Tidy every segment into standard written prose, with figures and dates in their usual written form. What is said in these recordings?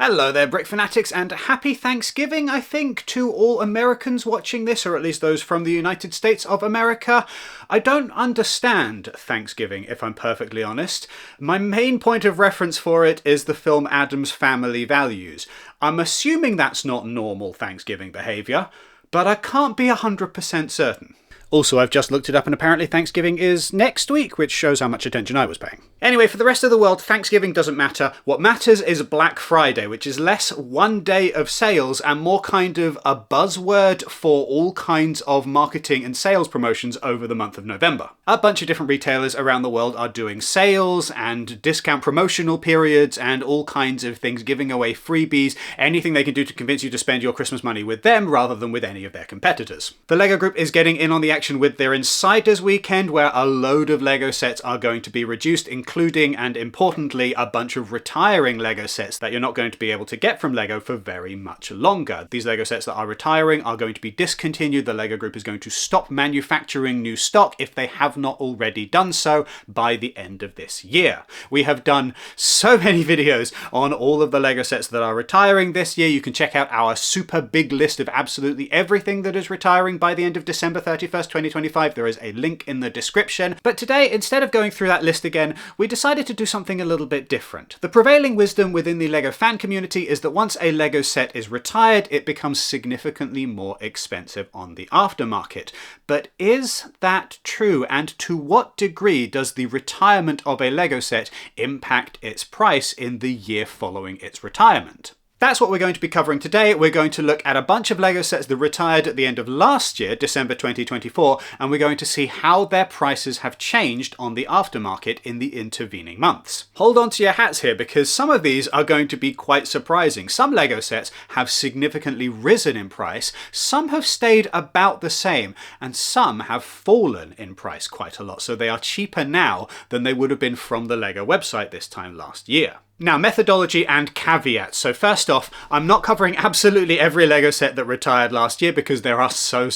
Hello there, Brick Fanatics, and happy Thanksgiving, I think, to all Americans watching this, or at least those from the United States of America. I don't understand Thanksgiving, if I'm perfectly honest. My main point of reference for it is the film Addams Family Values. I'm assuming that's not normal Thanksgiving behaviour, but I can't be 100% certain. Also, I've just looked it up and apparently Thanksgiving is next week, which shows how much attention I was paying. Anyway, for the rest of the world, Thanksgiving doesn't matter. What matters is Black Friday, which is less one day of sales and more kind of a buzzword for all kinds of marketing and sales promotions over the month of November. A bunch of different retailers around the world are doing sales and discount promotional periods and all kinds of things, giving away freebies, anything they can do to convince you to spend your Christmas money with them rather than with any of their competitors. The LEGO Group is getting in on the action with their Insiders Weekend, where a load of LEGO sets are going to be reduced, including, and importantly, a bunch of retiring LEGO sets that you're not going to be able to get from LEGO for very much longer. These LEGO sets that are retiring are going to be discontinued. The LEGO Group is going to stop manufacturing new stock, if they have not already done so, by the end of this year. We have done so many videos on all of the LEGO sets that are retiring this year. You can check out our super big list of absolutely everything that is retiring by the end of December 31st, 2025. There is a link in the description. But today, instead of going through that list again, we decided to do something a little bit different. The prevailing wisdom within the LEGO fan community is that once a LEGO set is retired, it becomes significantly more expensive on the aftermarket. But is that true? And to what degree does the retirement of a LEGO set impact its price in the year following its retirement? That's what we're going to be covering today. We're going to look at a bunch of LEGO sets that retired at the end of last year, December 2024, and we're going to see how their prices have changed on the aftermarket in the intervening months. Hold on to your hats here, because some of these are going to be quite surprising. Some LEGO sets have significantly risen in price, some have stayed about the same, and some have fallen in price quite a lot, so they are cheaper now than they would have been from the LEGO website this time last year. Now, methodology and caveats. So first off, I'm not covering absolutely every LEGO set that retired last year because there are so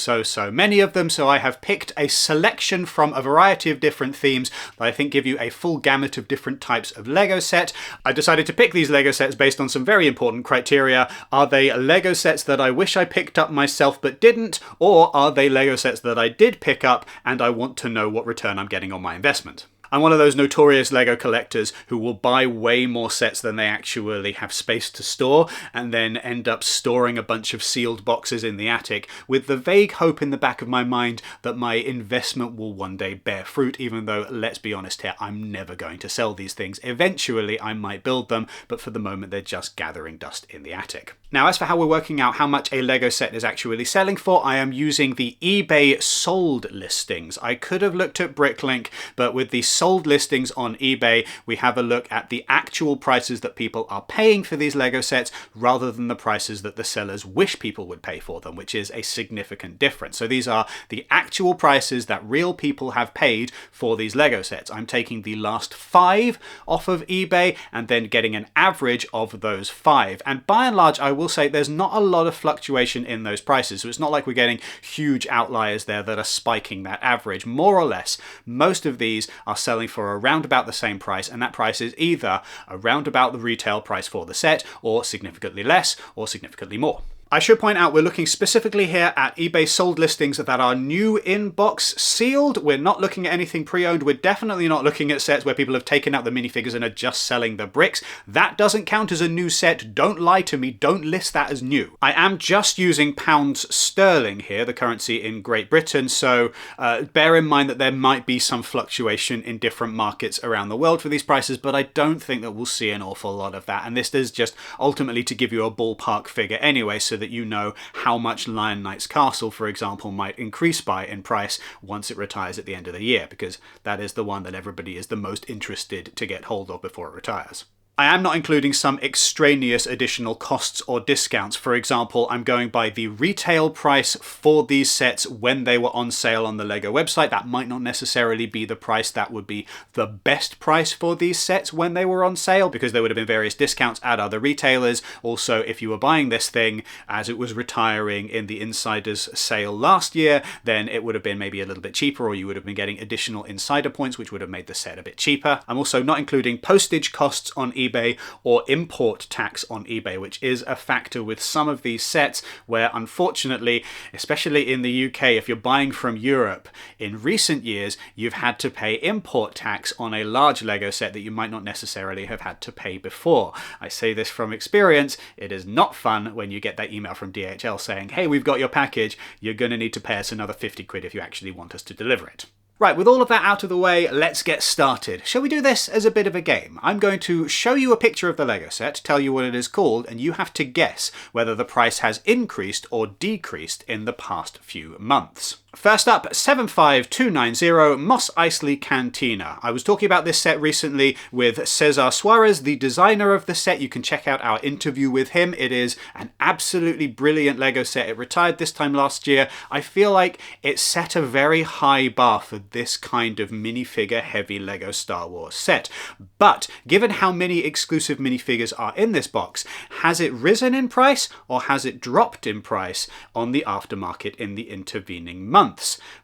many of them, so I have picked a selection from a variety of different themes that I think give you a full gamut of different types of LEGO set. I decided to pick these LEGO sets based on some very important criteria. Are they LEGO sets that I wish I picked up myself but didn't, or are they LEGO sets that I did pick up and I want to know what return I'm getting on my investment? I'm one of those notorious LEGO collectors who will buy way more sets than they actually have space to store, and then end up storing a bunch of sealed boxes in the attic with the vague hope in the back of my mind that my investment will one day bear fruit, even though, let's be honest here, I'm never going to sell these things. Eventually I might build them, but for the moment they're just gathering dust in the attic. Now, as for how we're working out how much a LEGO set is actually selling for, I am using the eBay sold listings. I could have looked at Bricklink, but with the sold listings on eBay, we have a look at the actual prices that people are paying for these LEGO sets rather than the prices that the sellers wish people would pay for them, which is a significant difference. So these are the actual prices that real people have paid for these LEGO sets. I'm taking the last 5 off of eBay and then getting an average of those 5. And by and large, I will say there's not a lot of fluctuation in those prices. So it's not like we're getting huge outliers there that are spiking that average. More or less, most of these are selling for around about the same price, and that price is either around about the retail price for the set, or significantly less, or significantly more. I should point out we're looking specifically here at eBay sold listings that are new in box sealed. We're not looking at anything pre-owned. We're definitely not looking at sets where people have taken out the minifigures and are just selling the bricks. That doesn't count as a new set. Don't lie to me. Don't list that as new. I am just using pounds sterling here, the currency in Great Britain, so bear in mind that there might be some fluctuation in different markets around the world for these prices, but I don't think that we'll see an awful lot of that. And this is just ultimately to give you a ballpark figure anyway, so that you know how much Lion Knight's castle, for example, might increase by in price once it retires at the end of the year, because that is the one that everybody is the most interested to get hold of before it retires. I am not including some extraneous additional costs or discounts. For example, I'm going by the retail price for these sets when they were on sale on the LEGO website. That might not necessarily be the price that would be the best price for these sets when they were on sale, because there would have been various discounts at other retailers. Also, if you were buying this thing as it was retiring in the Insiders sale last year, then it would have been maybe a little bit cheaper, or you would have been getting additional insider points, which would have made the set a bit cheaper. I'm also not including postage costs on eBay or import tax on eBay, which is a factor with some of these sets where, unfortunately, especially in the UK, if you're buying from Europe, in recent years, you've had to pay import tax on a large Lego set that you might not necessarily have had to pay before. I say this from experience. It is not fun when you get that email from DHL saying, hey, we've got your package, you're going to need to pay us another 50 quid if you actually want us to deliver it. Right, with all of that out of the way, let's get started. Shall we do this as a bit of a game? I'm going to show you a picture of the Lego set, tell you what it is called, and you have to guess whether the price has increased or decreased in the past few months. First up, 75290 Mos Eisley Cantina. I was talking about this set recently with Cesar Suarez, the designer of the set. You can check out our interview with him. It is an absolutely brilliant Lego set. It retired this time last year. I feel like it set a very high bar for this kind of minifigure heavy Lego Star Wars set. But given how many exclusive minifigures are in this box, has it risen in price or has it dropped in price on the aftermarket in the intervening months?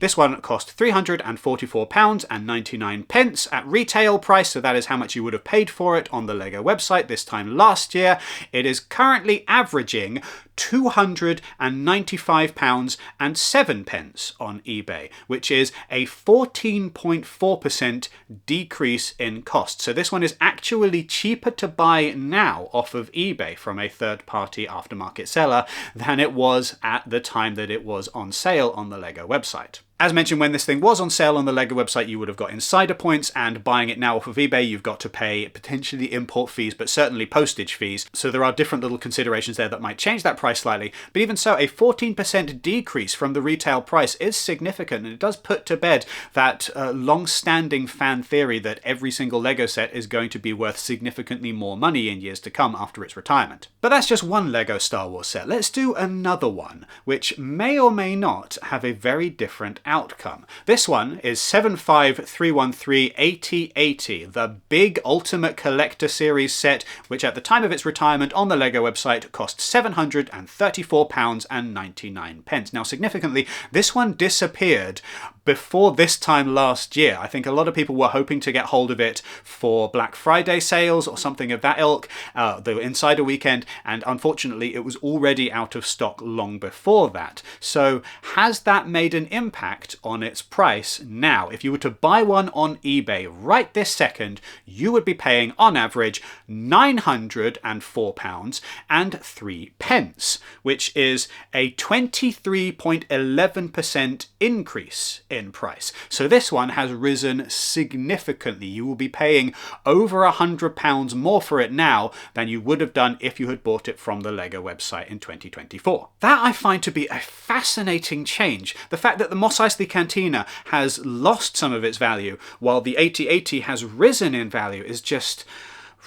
This one cost £344.99 at retail price, so that is how much you would have paid for it on the Lego website this time last year. It is currently averaging £295.07 on eBay, which is a 14.4% decrease in cost. So this one is actually cheaper to buy now off of eBay from a third-party aftermarket seller than it was at the time that it was on sale on the Lego website. As mentioned, when this thing was on sale on the Lego website, you would have got insider points, and buying it now off of eBay, you've got to pay potentially import fees, but certainly postage fees. So there are different little considerations there that might change that price slightly. But even so, a 14% decrease from the retail price is significant, and it does put to bed that long-standing fan theory that every single Lego set is going to be worth significantly more money in years to come after its retirement. But that's just one Lego Star Wars set. Let's do another one, which may or may not have a very different outcome. This one is 753138080, the big Ultimate Collector Series set, which at the time of its retirement on the Lego website cost £734.99. Now, significantly, this one disappeared before this time last year. I think a lot of people were hoping to get hold of it for Black Friday sales or something of that ilk, the Insider weekend, and unfortunately it was already out of stock long before that. So has that made an impact on its price now? If you were to buy one on eBay right this second, you would be paying on average £904.03, which is a 23.11% increase in price. So this one has risen significantly. You will be paying over £100 more for it now than you would have done if you had bought it from the Lego website in 2024. That I find to be a fascinating change. The fact that the Mos Eisley Cantina has lost some of its value while the 8080 has risen in value is just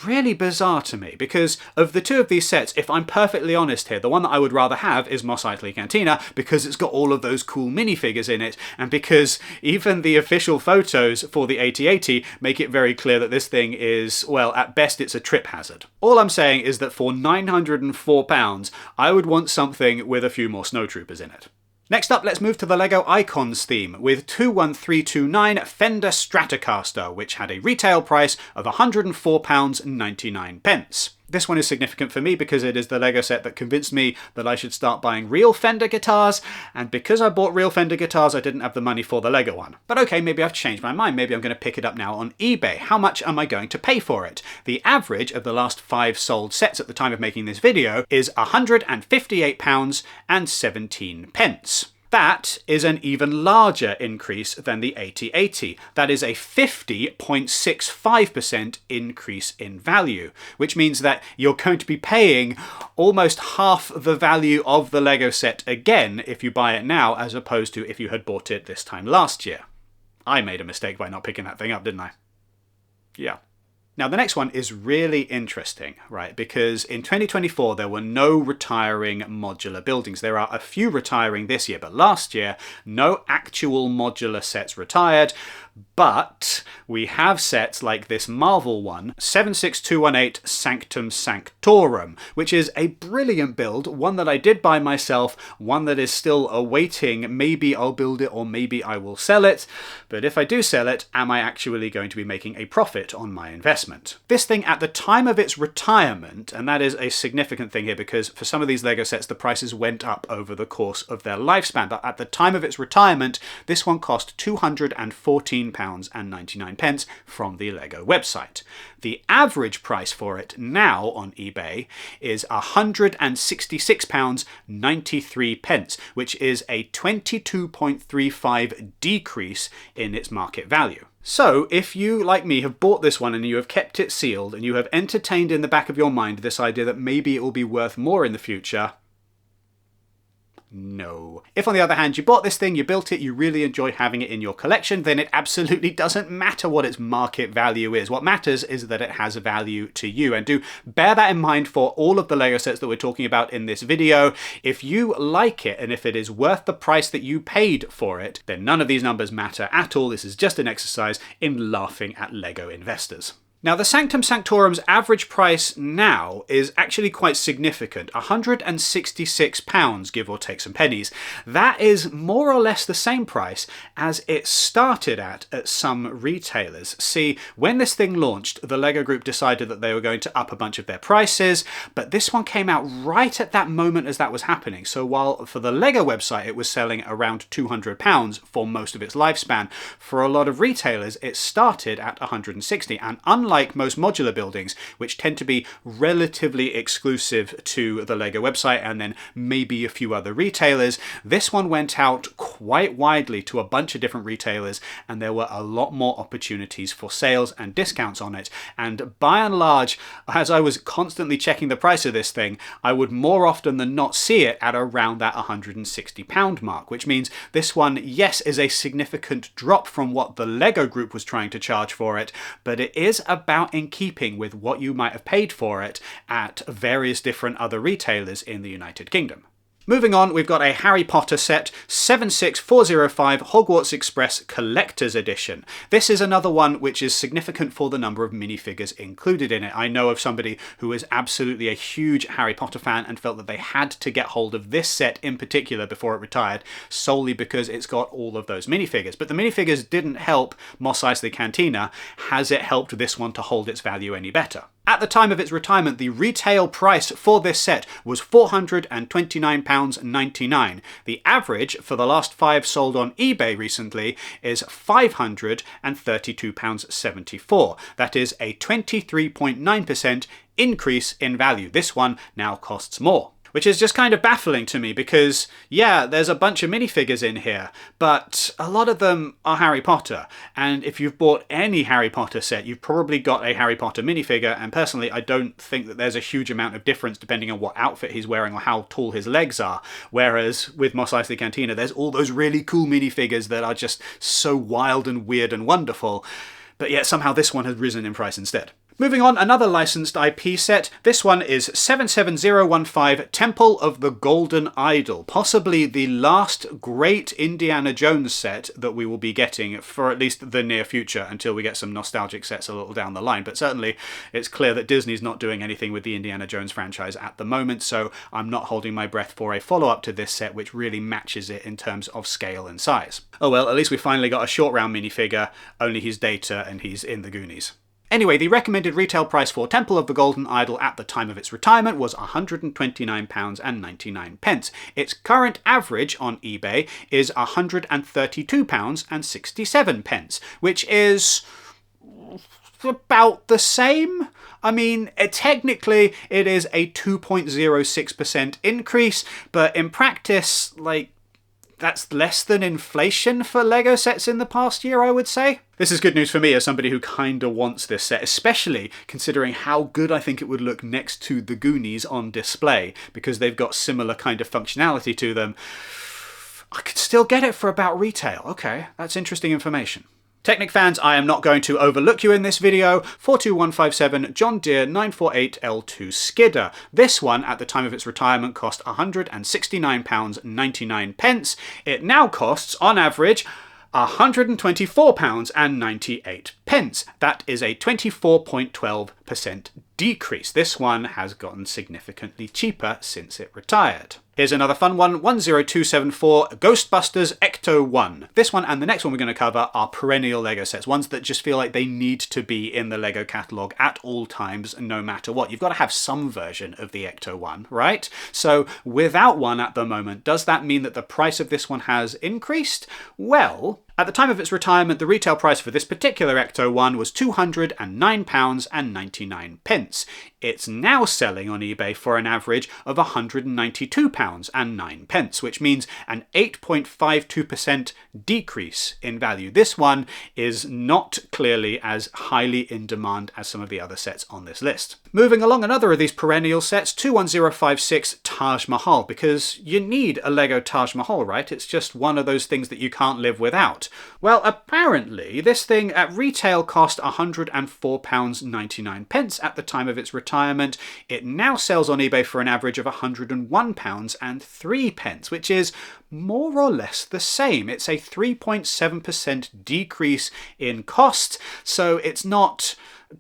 really bizarre to me, because of the two of these sets, if I'm perfectly honest here, the one that I would rather have is Mos Eisley Cantina because it's got all of those cool minifigures in it, and because even the official photos for the 8080 make it very clear that this thing is, well, at best it's a trip hazard. All I'm saying is that for £904, I would want something with a few more snowtroopers in it. Next up, let's move to the LEGO Icons theme with 21329 Fender Stratocaster, which had a retail price of £104.99. This one is significant for me because it is the Lego set that convinced me that I should start buying real Fender guitars, and because I bought real Fender guitars, I didn't have the money for the Lego one. But okay, maybe I've changed my mind. Maybe I'm going to pick it up now on eBay. How much am I going to pay for it? The average of the last 5 sold sets at the time of making this video is £158.17. That is an even larger increase than the 8080. That is a 50.65% increase in value, which means that you're going to be paying almost half the value of the Lego set again if you buy it now, as opposed to if you had bought it this time last year. I made a mistake by not picking that thing up, didn't I? Yeah. Now, the next one is really interesting, right? Because in 2024, there were no retiring modular buildings. There are a few retiring this year, but last year, no actual modular sets retired. But we have sets like this Marvel one, 76218 Sanctum Sanctorum, which is a brilliant build, one that I did buy myself, one that is still awaiting. Maybe I'll build it or maybe I will sell it. But if I do sell it, am I actually going to be making a profit on my investment? This thing at the time of its retirement, and that is a significant thing here because for some of these LEGO sets the prices went up over the course of their lifespan, but at the time of its retirement this one cost £214.99 from the LEGO website. The average price for it now on eBay is £166.93, which is a 22.35 decrease in its market value. So, if you, like me, have bought this one and you have kept it sealed and you have entertained in the back of your mind this idea that maybe it will be worth more in the future, no. If on the other hand you bought this thing, you built it, you really enjoy having it in your collection, then it absolutely doesn't matter what its market value is. What matters is that it has value to you, and do bear that in mind for all of the LEGO sets that we're talking about in this video. If you like it and if it is worth the price that you paid for it, then none of these numbers matter at all. This is just an exercise in laughing at LEGO investors. Now, the Sanctum Sanctorum's average price now is actually quite significant, £166, give or take some pennies. That is more or less the same price as it started at some retailers. See, when this thing launched, the LEGO Group decided that they were going to up a bunch of their prices, but this one came out right at that moment as that was happening. So while for the LEGO website it was selling around £200 for most of its lifespan, for a lot of retailers it started at £160, and unlike most modular buildings, which tend to be relatively exclusive to the LEGO website and then maybe a few other retailers, this one went out quite widely to a bunch of different retailers, and there were a lot more opportunities for sales and discounts on it. And by and large, as I was constantly checking the price of this thing, I would more often than not see it at around that £160 mark, which means this one, yes, is a significant drop from what the LEGO Group was trying to charge for it, but it is about in keeping with what you might have paid for it at various different other retailers in the United Kingdom. Moving on, we've got a Harry Potter set, 76405 Hogwarts Express Collector's Edition. This is another one which is significant for the number of minifigures included in it. I know of somebody who is absolutely a huge Harry Potter fan and felt that they had to get hold of this set in particular before it retired, solely because it's got all of those minifigures. But the minifigures didn't help Mos Eisley Cantina. Has it helped this one to hold its value any better? At the time of its retirement, the retail price for this set was £429.99. The average for the last 5 sold on eBay recently is £532.74. That is a 23.9% increase in value. This one now costs more, which is just kind of baffling to me because, yeah, there's a bunch of minifigures in here, but a lot of them are Harry Potter. And if you've bought any Harry Potter set, you've probably got a Harry Potter minifigure, and personally, I don't think that there's a huge amount of difference depending on what outfit he's wearing or how tall his legs are. Whereas with Mos Eisley Cantina, there's all those really cool minifigures that are just so wild and weird and wonderful, but yet somehow this one has risen in price instead. Moving on, another licensed IP set. This one is 77015 Temple of the Golden Idol, possibly the last great Indiana Jones set that we will be getting for at least the near future, until we get some nostalgic sets a little down the line. But certainly it's clear that Disney's not doing anything with the Indiana Jones franchise at the moment, so I'm not holding my breath for a follow-up to this set which really matches it in terms of scale and size. Oh well, at least we finally got a short round minifigure, only he's Data and he's in the Goonies. Anyway, the recommended retail price for Temple of the Golden Idol at the time of its retirement was £129.99. Its current average on eBay is £132.67, which is about the same. I mean, technically it is a 2.06% increase, but in practice, that's less than inflation for LEGO sets in the past year, I would say. This is good news for me as somebody who kinda wants this set, especially considering how good I think it would look next to the Goonies on display, because they've got similar kind of functionality to them. I could still get it for about retail. Okay, that's interesting information. Technic fans, I am not going to overlook you in this video. 42157 John Deere 948L2 Skidder. This one, at the time of its retirement, cost £169.99. It now costs, on average, £124.98. That is a 24.12% decrease. This one has gotten significantly cheaper since it retired. Here's another fun one, 10274 Ghostbusters Ecto-1. This one and the next one we're going to cover are perennial LEGO sets, ones that just feel like they need to be in the LEGO catalogue at all times, no matter what. You've got to have some version of the Ecto-1, right? So without one at the moment, does that mean that the price of this one has increased? Well, at the time of its retirement, the retail price for this particular Ecto-1 was £209.99. It's now selling on eBay for an average of £192.09, which means an 8.52% decrease in value. This one is not clearly as highly in demand as some of the other sets on this list. Moving along, another of these perennial sets, 21056 Taj Mahal, because you need a LEGO Taj Mahal, right? It's just one of those things that you can't live without. Well, apparently this thing at retail cost £104.99 at the time of its retirement. It now sells on eBay for an average of £101.03, which is more or less the same. It's a 3.7% decrease in cost, so it's not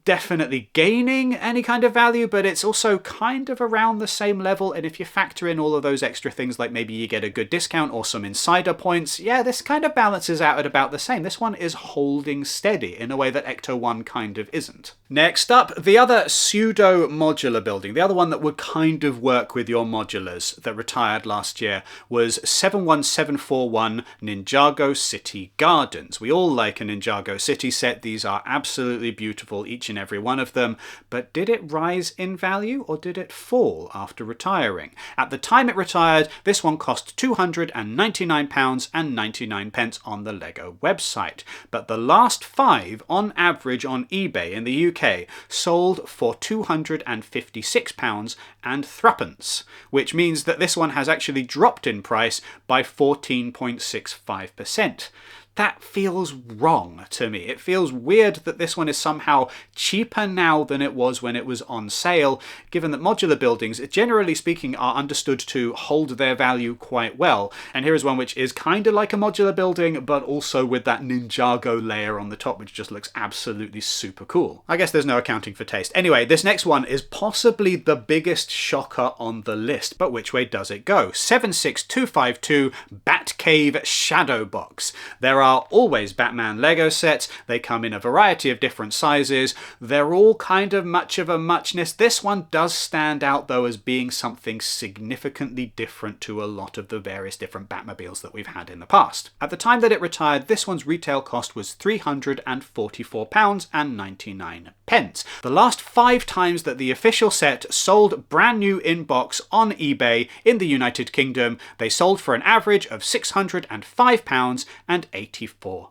definitely gaining any kind of value, but it's also kind of around the same level. And if you factor in all of those extra things, like maybe you get a good discount or some insider points, yeah, this kind of balances out at about the same. This one is holding steady in a way that Ecto-1 kind of isn't. Next up, the other pseudo modular building, the other one that would kind of work with your modulars that retired last year, was 71741 Ninjago City Gardens. We all like a Ninjago City set. These are absolutely beautiful, each and every one of them, but did it rise in value or did it fall after retiring? At the time it retired, this one cost £299.99 on the LEGO website, but the last 5 on average on eBay in the UK sold for £256 and threepence, which means that this one has actually dropped in price by 14.65%. That feels wrong to me. It feels weird that this one is somehow cheaper now than it was when it was on sale, given that modular buildings, generally speaking, are understood to hold their value quite well. And here is one which is kind of like a modular building, but also with that Ninjago layer on the top, which just looks absolutely super cool. I guess there's no accounting for taste. Anyway, this next one is possibly the biggest shocker on the list, but which way does it go? 76252 Batcave Shadow Box. There are always Batman LEGO sets. They come in a variety of different sizes. They're all kind of much of a muchness. This one does stand out though as being something significantly different to a lot of the various different Batmobiles that we've had in the past. At the time that it retired, this one's retail cost was £344.99. The last 5 times that the official set sold brand new in box on eBay in the United Kingdom, they sold for an average of £605.84.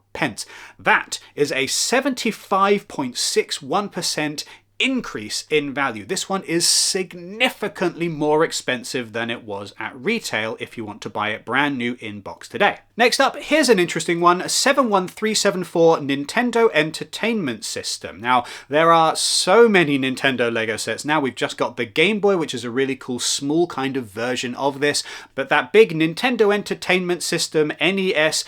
That is a 75.61% increase in value. This one is significantly more expensive than it was at retail if you want to buy it brand new in box today. Next up, here's an interesting one, 71374 Nintendo Entertainment System. Now, there are so many Nintendo LEGO sets. Now we've just got the Game Boy, which is a really cool small kind of version of this, but that big Nintendo Entertainment System NES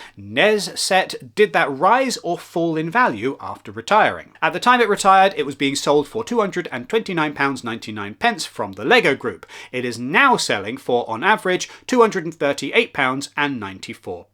set, did that rise or fall in value after retiring? At the time it retired, it was being sold for £229.99 from the LEGO Group. It is now selling for, on average, £238.94.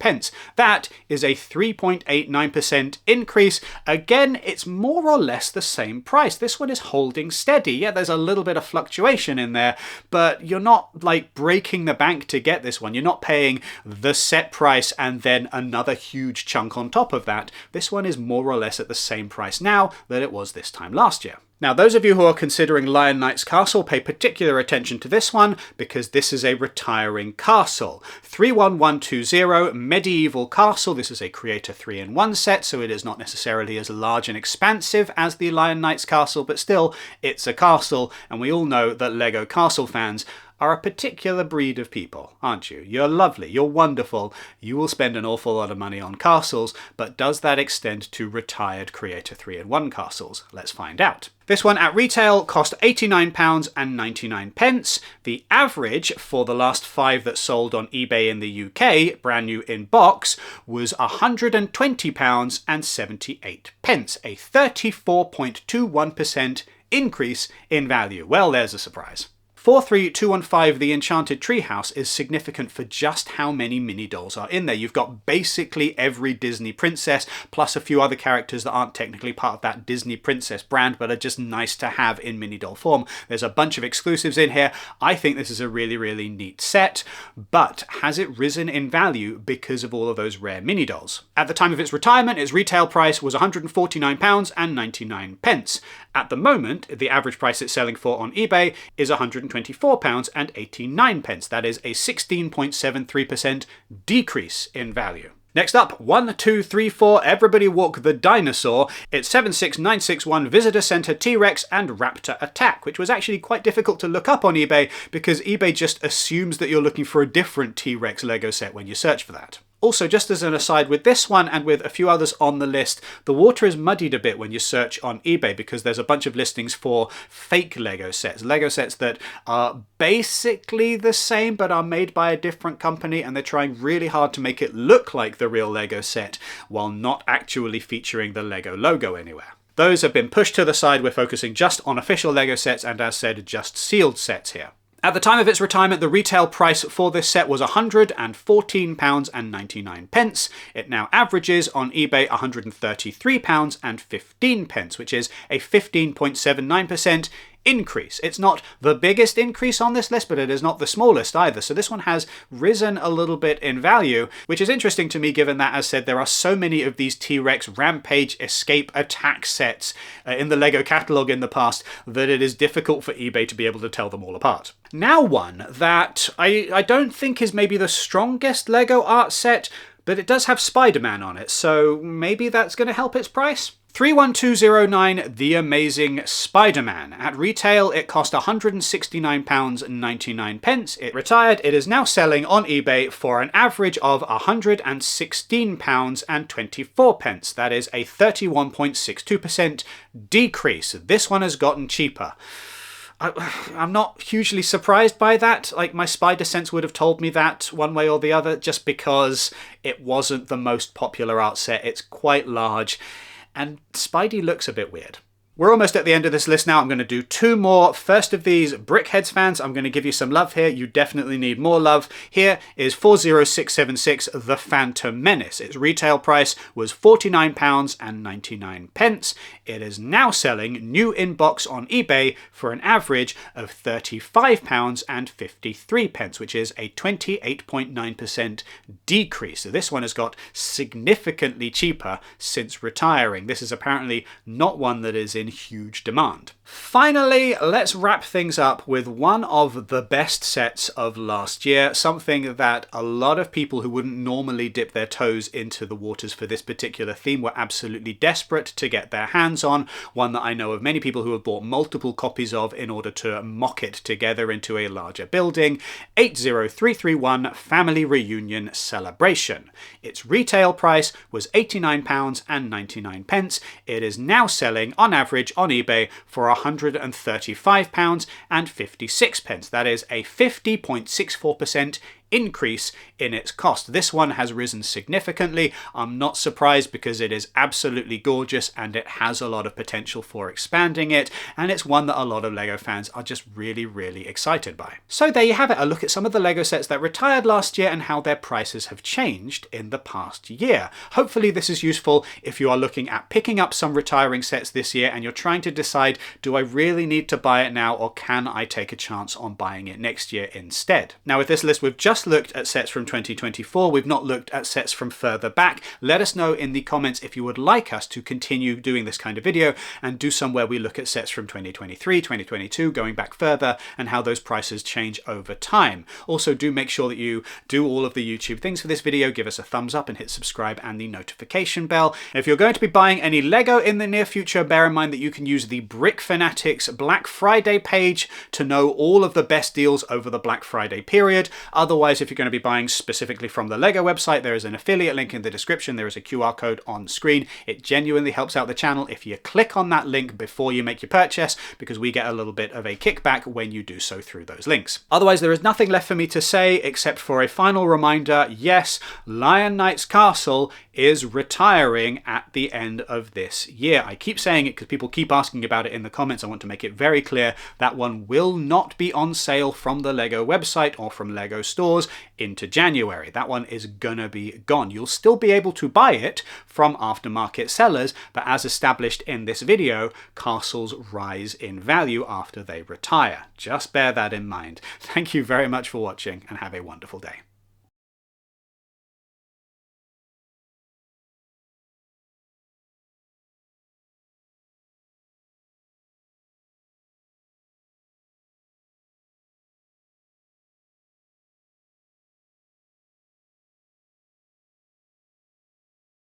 That is a 3.89% increase. Again, it's more or less the same price. This one is holding steady. Yeah, there's a little bit of fluctuation in there, but you're not like breaking the bank to get this one. You're not paying the set price and then another huge chunk on top of that. This one is more or less at the same price now that it was this time last year. Now, those of you who are considering Lion Knight's Castle, pay particular attention to this one because this is a retiring castle. 31120 Medieval Castle. This is a Creator 3-in-1 set, so it is not necessarily as large and expansive as the Lion Knight's Castle, but still, it's a castle, and we all know that LEGO castle fans are a particular breed of people, aren't you? You're lovely, you're wonderful, you will spend an awful lot of money on castles, but does that extend to retired Creator 3-in-1 castles? Let's find out. This one at retail cost £89.99. The average for the last 5 that sold on eBay in the UK, brand new in box, was £120.78, a 34.21% increase in value. Well, there's a surprise. 43215 The Enchanted Treehouse is significant for just how many mini dolls are in there. You've got basically every Disney princess, plus a few other characters that aren't technically part of that Disney princess brand, but are just nice to have in mini doll form. There's a bunch of exclusives in here. I think this is a really, really neat set, but has it risen in value because of all of those rare mini dolls? At the time of its retirement, its retail price was £149.99. At the moment, the average price it's selling for on eBay is £124.89. That is a 16.73% decrease in value. Next up, 1234 Everybody Walk the Dinosaur. It's 76961 Visitor Center T-Rex and Raptor Attack, which was actually quite difficult to look up on eBay because eBay just assumes that you're looking for a different T-Rex Lego set when you search for that. Also, just as an aside, with this one and with a few others on the list, the water is muddied a bit when you search on eBay because there's a bunch of listings for fake Lego sets that are basically the same but are made by a different company, and they're trying really hard to make it look like the real Lego set while not actually featuring the Lego logo anywhere. Those have been pushed to the side. We're focusing just on official Lego sets and, as said, just sealed sets here. At the time of its retirement, the retail price for this set was £114.99. It now averages on eBay £133.15, which is a 15.79% increase. It's not the biggest increase on this list, but it is not the smallest either. So this one has risen a little bit in value, which is interesting to me given that, as said, there are so many of these T-Rex Rampage Escape Attack sets in the Lego catalogue in the past that it is difficult for eBay to be able to tell them all apart. Now one that I don't think is maybe the strongest Lego art set, but it does have Spider-Man on it, so maybe that's going to help its price? 31209 The Amazing Spider-Man. At retail, it cost £169.99. It retired. It is now selling on eBay for an average of £116.24. That is a 31.62% decrease. This one has gotten cheaper. I'm not hugely surprised by that. Like, my spider sense would have told me that one way or the other, just because it wasn't the most popular art set. It's quite large, and Spidey looks a bit weird. We're almost at the end of this list now. I'm going to do 2 more. First of these, Brickheads fans, I'm going to give you some love here. You definitely need more love. Here is 40676 The Phantom Menace. Its retail price was £49.99. It is now selling new in box on eBay for an average of £35.53, which is a 28.9% decrease. So this one has got significantly cheaper since retiring. This is apparently not one that is in huge demand. Finally, let's wrap things up with one of the best sets of last year, something that a lot of people who wouldn't normally dip their toes into the waters for this particular theme were absolutely desperate to get their hands on, one that I know of many people who have bought multiple copies of in order to mock it together into a larger building. 80331 Family Reunion Celebration. Its retail price was £89.99. It is now selling on average on eBay for £135.56. That is a 50.64% increase in its cost. This one has risen significantly. I'm not surprised because it is absolutely gorgeous and it has a lot of potential for expanding it, and it's one that a lot of Lego fans are just really, really excited by. So there you have it, a look at some of the Lego sets that retired last year and how their prices have changed in the past year. Hopefully this is useful if you are looking at picking up some retiring sets this year and you're trying to decide, do I really need to buy it now or can I take a chance on buying it next year instead? Now with this list we've just just looked at sets from 2024. We've not looked at sets from further back. Let us know in the comments if you would like us to continue doing this kind of video and do some where we look at sets from 2023, 2022, going back further, and how those prices change over time. Also, do make sure that you do all of the YouTube things for this video. Give us a thumbs up and hit subscribe and the notification bell. If you're going to be buying any Lego in the near future, bear in mind that you can use the Brick Fanatics Black Friday page to know all of the best deals over the Black Friday period. Otherwise, if you're going to be buying specifically from the Lego website, there is an affiliate link in the description. There is a QR code on screen. It genuinely helps out the channel if you click on that link before you make your purchase, because we get a little bit of a kickback when you do so through those links. Otherwise, there is nothing left for me to say except for a final reminder. Yes, Lion Knight's Castle is retiring at the end of this year. I keep saying it because people keep asking about it in the comments. I want to make it very clear that one will not be on sale from the Lego website or from Lego stores into January. That one is gonna be gone. You'll still be able to buy it from aftermarket sellers, but as established in this video, castles rise in value after they retire. Just bear that in mind. Thank you very much for watching and have a wonderful day.